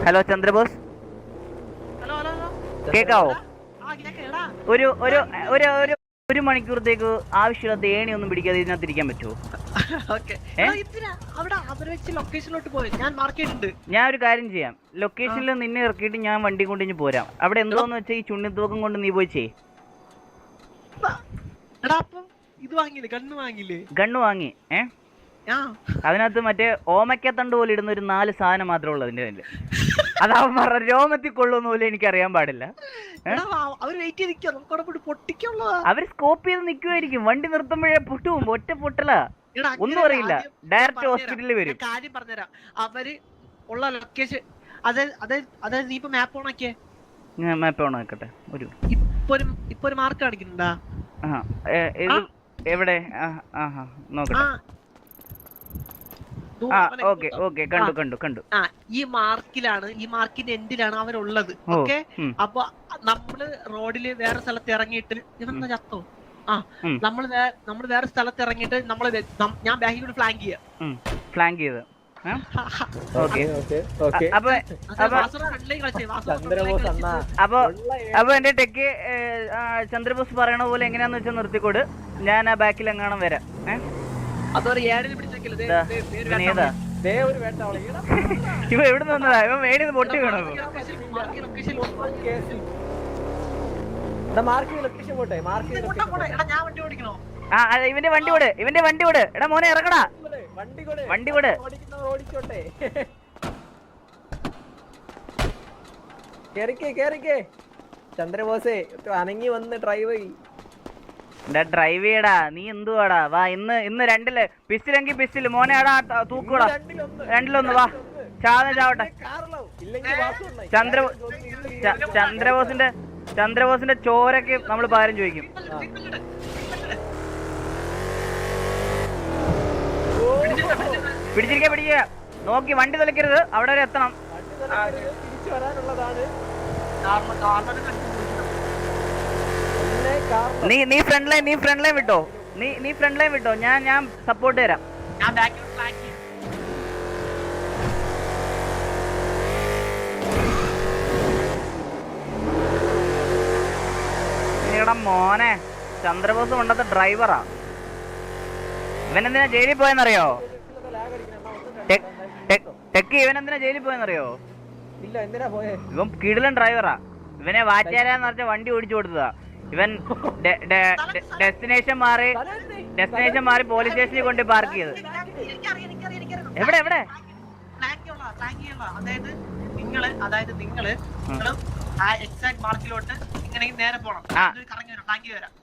Hello Chandrabose, hello hello hello കേക്കാവോ? എടാ ഒരു ഒരു ഒരു ഒരു ഒരു മണിക്കൂറത്തേക്ക് ആവശ്യമില്ലാത്ത ഏണി ഒന്നും പിടിക്കാതെ ഇതിനകത്ത് ഇരിക്കാൻ പറ്റുമോ? ഓക്കെ അവിടെ അവരെ വെച്ച് ലൊക്കേഷനിലോട്ട് പോയി ഞാൻ മാർക്ക് ചെയ്തിട്ടുണ്ട്. ഞാൻ ഒരു കാര്യം ചെയ്യാം, ലൊക്കേഷനിൽ നിന്നെ ഇറക്കിയിട്ട് ഞാൻ വണ്ടി കൊണ്ടിഞ്ഞ് പോരാം. അവിടെ എന്തോന്ന് വെച്ചാൽ ഈ ചുണ്ണിത്തൂക്കം കൊണ്ട് നീ പോയി ചെയ്. എടാ അപ്പം ഇത് വാങ്ങിയില്ലേ, ഗണ്ണ് വാങ്ങിയില്ലേ? ഗണ്ണ് വാങ്ങി. അതിനകത്ത് മറ്റേ ഓമയ്ക്കത്തണ്ട് പോലെ ഇടുന്ന ഒരു 4 സാധനം മാത്രമേ ഉള്ളൂ അതിന്റെ കയ്യില്. അതാവുമ്പോ രോമത്തിൽ കൊള്ളുന്ന പോലെ എനിക്ക് അറിയാൻ പാടില്ല. അവര് സ്കോപ്പ് ചെയ്ത് നിക്കുവായിരിക്കും. വണ്ടി നിർത്തുമ്പോഴേ പൊട്ടും, ഒറ്റ പൊട്ടലാ, ഒന്നും അറിയില്ല. ഡയറക്റ്റ് ഹോസ്പിറ്റലിൽ വരും. കാര്യം പറഞ്ഞുതരാം, അവര് ഉള്ള ലൊക്കേഷൻ അതായത് നീ ഇപ്പൊ മാപ്പ് ഓൺ ആക്കിയേ. Map on ആക്കട്ടെ. ഇപ്പൊ ഒരു മാർക്ക് കാണിക്കുന്നുണ്ടാ? എവിടെ? നോക്കട്ടെ. കണ്ടു. ഈ മാർക്കിലാണ്, ഈ മാർക്കിന്റെ എൻഡിലാണ് അവരുള്ളത്. ഓക്കെ, അപ്പൊ നമ്മള് റോഡില് വേറെ സ്ഥലത്ത് ഇറങ്ങിയിട്ട് ഇതെന്താ ചത്തോ? നമ്മള് വേറെ സ്ഥലത്ത് ഇറങ്ങിയിട്ട് ഞാൻ ബാക്കിൽ ഫ്ലാങ്ക് ചെയ്ത് അപ്പൊ എന്റെ ടെക്ക് ചന്ദ്രബോസ് പറയണ പോലെ എങ്ങനെയാന്ന് വെച്ചാൽ നിർത്തിക്കോട്. ഞാൻ ആ ബാക്കിൽ എങ്ങാനും വരാം. ഇവ എവിടെ നിന്നതാ? ഇവ മേടിയത് പൊട്ടി വീണോ? ഇവന്റെ വണ്ടി ഓട്. എടാ മോനെ ഇറങ്ങടാ, വണ്ടി കൂടെ. ചന്ദ്രബോസേ അനങ്ങി വന്ന് ഡ്രൈവ് ചെയ്യടാ. നീ എന്തുവാടാ? വാ, ഇന്ന് 2 പിസ്റ്റിലെങ്കിൽ പിസ്റ്റില് മോനെ. ആടാ തൂക്കൂടാ, 2-1. വാ, ചാവട്ടെ. ചന്ദ്രബോസിന്റെ ചോരക്ക് നമ്മൾ പാരം ചോദിക്കും. പിടിച്ചിരിക്കുക. നോക്കി വണ്ടി തുലക്കരുത്, അവിടെ വരെ എത്തണം. നീ ഫ്രണ്ട് ലൈൻ വിട്ടോ. നീ ഫ്രണ്ട് ലൈൻ വിട്ടോ. ഞാൻ സപ്പോർട്ട് തരാം. മോനെ, ചന്ദ്രബോസ് കൊണ്ടത്തെ ഡ്രൈവറാ. ഇവനെന്തിനാ ജയിലിൽ പോയെന്നറിയോ? ടെക്ക് ഇവനെന്തിനാ ജയിലിൽ പോയെന്നറിയോ? ഇവൻ കിടിലൻ ഡ്രൈവറാ. ഇവനെ വാറ്റാരാന്ന് പറഞ്ഞ വണ്ടി ഓടിച്ചു കൊടുത്തതാ. ഇവൻ ഡെസ്റ്റിനേഷൻ മാറി പോലീസ് സ്റ്റേഷനിൽ കൊണ്ട് പാർക്ക് ചെയ്ത്. എവിടെ? അതായത് നിങ്ങള് മാർക്കിലോട്ട് നേരെ പോണം.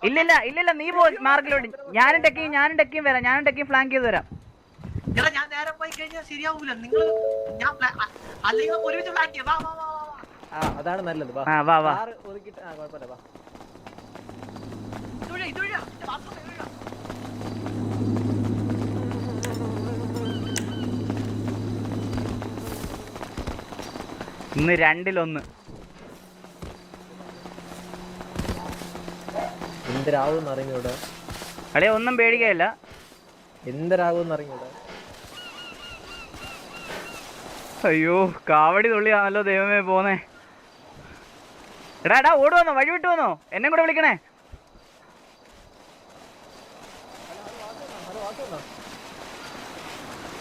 ഇല്ല നീ പോ മാർക്കിലോട്ട്. ഞാനും ടെക്കിയും വരാം. ഞാനും ടെക്കിയും ഫ്ലാങ്ക് ചെയ്ത് വരാം. ഞാൻ നേരെ പോയി കഴിഞ്ഞാൽ ശരിയാവൂല. നിങ്ങൾ അല്ലെങ്കിൽ ഒരുമിച്ച് ഫ്ലാങ്ക് ചെയ്യാം. അതാണ് നല്ലത്. ഇന്ന് 2-1. എന്തരാവും അറിഞ്ഞൂടാ. അളിയ ഒന്നും പേടിക്കയില്ല. എന്തരാകും അറിഞ്ഞൂടാ. അയ്യോ, കാവടി തുള്ളിയാണല്ലോ ദൈവമേ പോന്നേ. എടാ ഓടുവന്നോ? വഴി വിട്ടു വന്നോ? എന്നെ കൂടെ വിളിക്കണേ.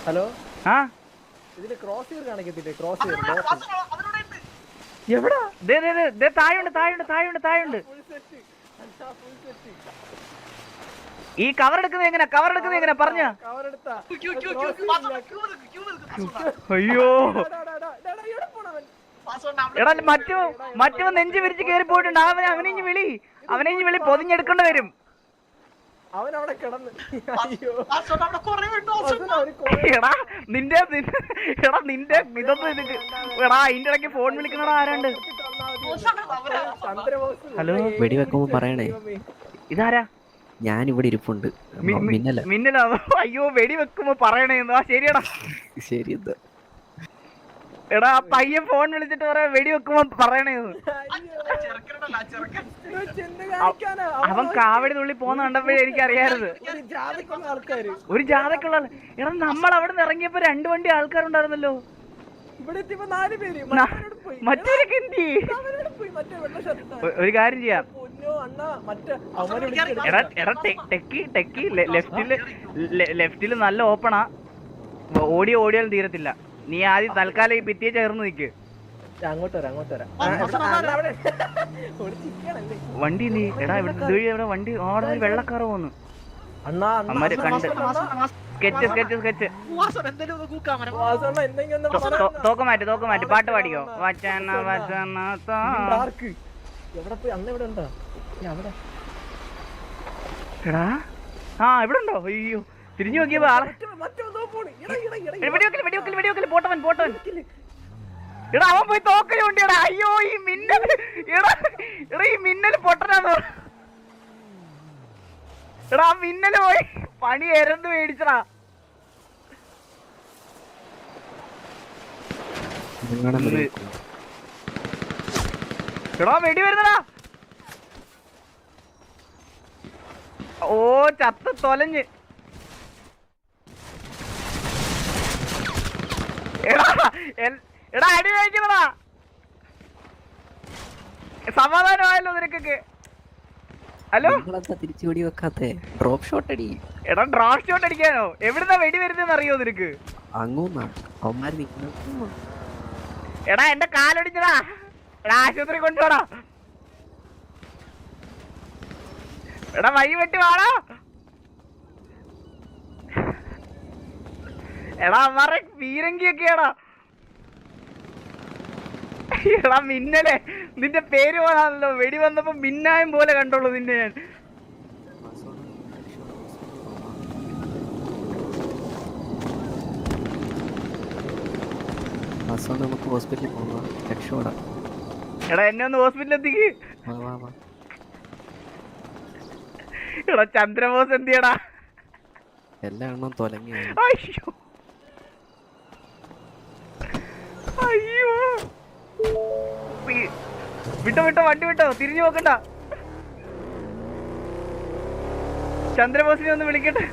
ഹലോ, ഇതില് ക്രോസ് ചെയ്ത് കാണിക്കത്തില്ലേ? ക്രോസ് ചെയ്ത് എവിടാ? താഴുണ്ട്. ഈ കവർ എടുക്കുന്നത് എങ്ങനെ പറഞ്ഞ? അയ്യോ, എടാ മറ്റവൻ നെഞ്ചു വിരിച്ച് കേറി പോയിട്ടുണ്ട്. അവനെ വിളി പൊതിഞ്ഞെടുക്കേണ്ടി വരും. നിന്റെ അതിന്റെ ഇടയ്ക്ക് ഫോൺ വിളിക്കണടാ ആരാണ്ട്. ഹലോ, വെടിവെക്കുമ്പോ പറയണേ. ഇതാരാ? ഞാൻ ഇവിടെ ഇരിപ്പുണ്ട്. മിന്നലാണോ? അയ്യോ, വെടിവെക്കുമ്പോ പറയണേന്ന്. ശരിയടാ, ശരി. എന്താ എടാ പയ്യൻ ഫോൺ വിളിച്ചിട്ട് പറയാ വെടിവെക്കുമ്പോ പറയണേന്ന്. അവൻ കാവടി തുള്ളി പോന്ന കണ്ടപ്പോഴേ എനിക്ക് അറിയാറുത്. ഒരു ജാഥക്കുള്ള. എടാ നമ്മൾ അവിടെ നിന്ന് ഇറങ്ങിയപ്പോ 2 വണ്ടി ആൾക്കാരുണ്ടായിരുന്നല്ലോ. ഇവിടെ എത്തിയപ്പോ 4 പേര് മറ്റവരൊക്കെ എന്ത് ചെയ്യും? മറ്റേ വെള്ള ഷർട്ട് ഒരു കാര്യം ചെയ്യാം. പൊന്നോ അണ്ണ മറ്റേ അവന്മാരെ എടാ ടെക്കി ലെഫ്റ്റില് നല്ല ഓപ്പണാ. ഓടിയാലും തീരത്തില്ല. നീ ആദ്യം തൽക്കാലം ഈ ഭിത്തിയെ ചേർന്ന് നിക്ക്. അങ്ങോട്ട് വരാം വണ്ടി നീ എടാ ഇവിടെ വണ്ടി ഓടാ വെള്ളക്കാറ് പോന്നു. അണ്ണാ അമ്മര് കണ്ട് സ്കെച്ച് തോക്ക് മാറ്റി പാട്ട് പാടിക്കോ. വചന എവിടെ പോയി അന്ന് ഇവിടെ ഉണ്ടോ അവിടെ എടാ ഇവിടെ ഉണ്ടോ? അയ്യോ തിരിഞ്ഞു നോക്കിയപ്പോ ആളെ വെടിവെക്കല് പോട്ടവൻ എടാ അവൻ പോയി തോക്കലുണ്ടിയടാ. അയ്യോ ഈ മിന്നൽ എടാ ഈ മിന്നല് പൊട്ടനാന്ന്. എടാ ആ മിന്നല് പോയി പണി എരന്ന് മേടിച്ചടാ. എടാ വെടി വരുന്നടാ. ഓ ചത്ത് തൊലഞ്ഞ്. എടാ അടി കഴിക്കണടാ. സമാധാനമായല്ലോ നിനക്കൊക്കെ. ഹലോ തിരിച്ചു വെടി വെക്കാത്തെ ഡ്രോപ്പ് ഷോട്ട് അടി. എടാ ഡ്രോപ്പ് ഷോട്ട് അടിക്കാനോ? എവിടുന്നാ വെടി വരുന്നതെന്ന് അറിയോ നിനക്ക്? അങ്ങൂന്നാ അവന്മാര് നിക്കുന്നു. എടാ എന്റെ കാലൊടിച്ചടാ. എടാ ആശുപത്രി കൊണ്ടുപോടാ. എടാ വഴി വെട്ടി വാടാ. എടാ അമ്മാരെ പീരങ്കിയൊക്കെയാടാ. എടാ മിന്നലെ നിന്റെ പേര് പോലാണല്ലോ. വെടി വന്നപ്പോ മിന്നായം പോലെ കണ്ടോളൂ നിന്നെ ഞാൻ. നമുക്ക് ഹോസ്പിറ്റലിൽ പോകാം. രക്ഷപ്പെടാം. എടാ എന്നെ ഒന്ന് ഹോസ്പിറ്റലിൽ എത്തിക്ക്. എടാ ചന്ദ്രബോസ് എന്തിയടാ? എല്ലാ എണ്ണം തൊലങ്ങി. അയ്യോ അയ്യോ വിട്ടോ വണ്ടി വിട്ടോ. തിരിഞ്ഞു നോക്കണ്ട. ചന്ദ്രബോസിനെ ഒന്ന് വിളിക്കട്ടെ.